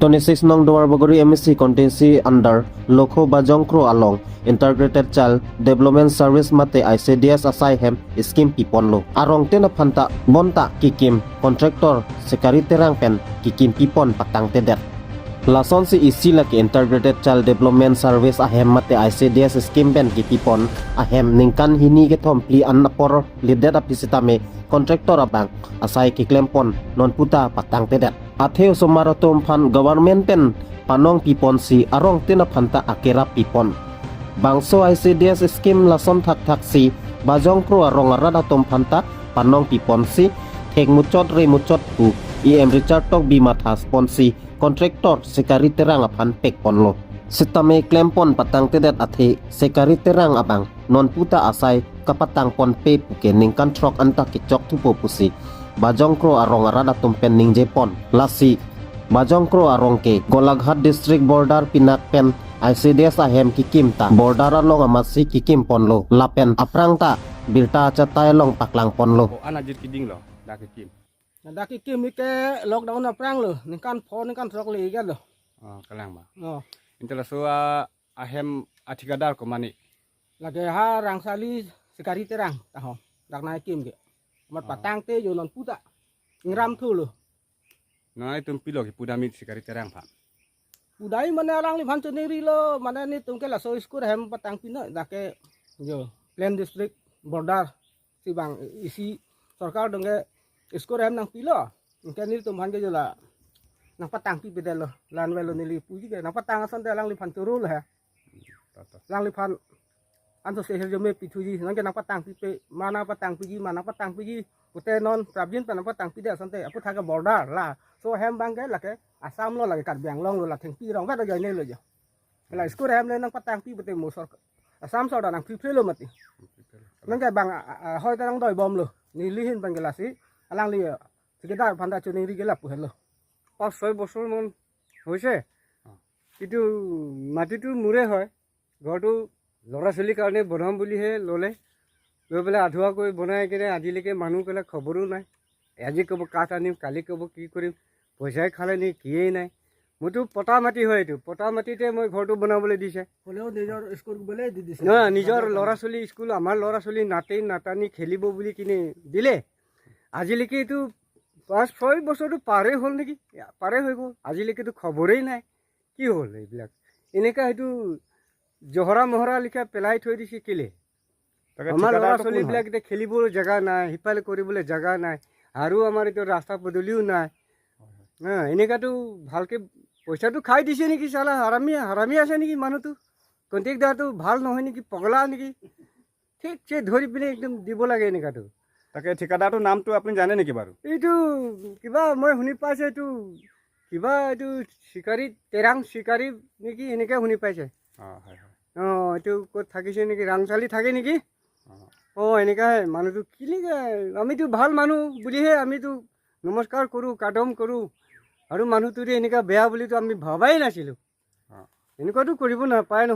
26 nong Dwar Bogori MSc Contingency under Lokho Bajongkro Along Integrated Child Development Service mate ICDS asai hem scheme piponlo arong tena phanta bonta kikim contractor sekari terang pen kikim pipon patang tedet lason si isi laki Integrated Child Development Service ahem mate ICDS scheme pen kipipon ahem ningkan hini ke thompli annapor lidet apisitame contractor abang asai kiklempon non puta patang tedet atheu somaratom phan government pen panong pipon si arong tina phanta akera pipon bangso ICDS scheme lason thak thak si bajong pro arong arada tom phanta panong pipon si thek muchot re muchot ku em richard tok bima thas pon si contractor sekari terang aphan pek ponlo sitame klempon patang tedet athe sekari terang abang non puta asai kapatang pon pe puke ningkan trok anta kicok tupo pusi bajongkro arong arada tumpen ning jepon lasi bajongkro arong ke golaghat district border pinak pen ICDS ahem kikim ta border along amasi kikim ponlo lapen aprang ta bilta chatai long paklang ponlo anajit kiding lo da kikim da kikim ke lockdown aprang lo ningkan phone ningkan trok le ga lo kalang ba oh intela so ahem athikadar ko mani lage ha rangsali sekari terang taho dak nai kim ke mat patang te yo non puta ngram thu lo na itum pilo ki pudami sekari terang pha budai mana orang li bhantu neri lo mana ni tungke la so school hem patang pina dake yo plain district border si bang isi sarkar denge school hem nang pilo ke ni tum bhange jo la nang patang pi bedel lo lan welo ni li puji ke nang patang asan te lang li bhantu ro la lang li bhan anto se jo me pituji nang ke nang patang pi pe mana patang piji ute non prabjin pan patang pi de asan te apu thaga border la so hem bang ke la ke asam lo lagi kat biang long lo la theng pi rong ba da ne lo jo la school hem le nang patang pi bete mo sor asam so da nang pi lo mati nang ke bang hoi ta nang doi bom lo ni li hin bang gelasi alang li sikeda phanda chuni ri gela pu helo 5-6 বছৰ মান হৈছে কিন্তু মাটিটো মুৰে হয় ঘৰটো ল'ৰা ছোৱালীৰ কাৰণে বনাম বুলিহে ল'লে লৈ পেলাই আধুৱা কৰি বনাই কিনে আজিলৈকে মানুহ পেলে খবৰো নাই আজি ক'ব কাঠ আনিম কালি ক'ব কি কৰিম পইচাই খালে নি কিয়েই নাই মোৰতো পটা মাটি হয় এইটো পটা মাটিতে মই ঘৰটো বনাবলৈ দিছে হলেও নিজৰ স্কুল বলে দি দিছে নহয় নিজৰ ল'ৰা ছোৱালী স্কুল আমাৰ ল'ৰা ছোৱালী নাতি নাতানি খেলিব বুলি কিনে দিলে আজিলৈকে এইটো 5-6 বছৰটো পাৰে হ'ল নেকি পাৰে হৈ গ'ল আজিলৈকেতো খবৰেই নাই কি হ'ল এইবিলাক এনেকা এইটো জহৰা মহৰা লিখা পেলাই থৈ দিছে কেলে আমাৰ ল'ৰা ছোৱালীবিলাক এতিয়া খেলিবলৈ জেগা নাই সিফালে কৰিবলৈ জেগা নাই আৰু আমাৰ এতিয়া ৰাস্তা পদূলিও নাই এনেকাতো ভালকে পইচাটো খাই দিছে নেকি চালা হাৰামি আছে নেকি মানুহটো কণ্ট্ৰেক্টাৰটো ভাল নহয় নেকি পগলা নেকি ঠিকছে ধৰি পিনে একদম দিব লাগে এনেকাটো তাকে ঠিকাদাৰটো নামটো আপুনি জানে নেকি বাৰু এইটো কিবা মই শুনি পাইছে এইটো কিবা এইটো শিকাৰী তেৰাং শিকাৰী নেকি এনেকৈ শুনি পাইছে হয় এইটো ক'ত থাকিছে নেকি ৰাংচালি থাকে নেকি এনেকুৱাহে মানুহটো কি নেকি আমিতো ভাল মানুহ বুলিহে আমিতো নমস্কাৰ কৰোঁ কাদম কৰোঁ আৰু মানুহটোৰে এনেকুৱা বেয়া বুলিতো আমি ভবাই নাছিলোঁ এনেকুৱাতো কৰিব নাপায় নহয়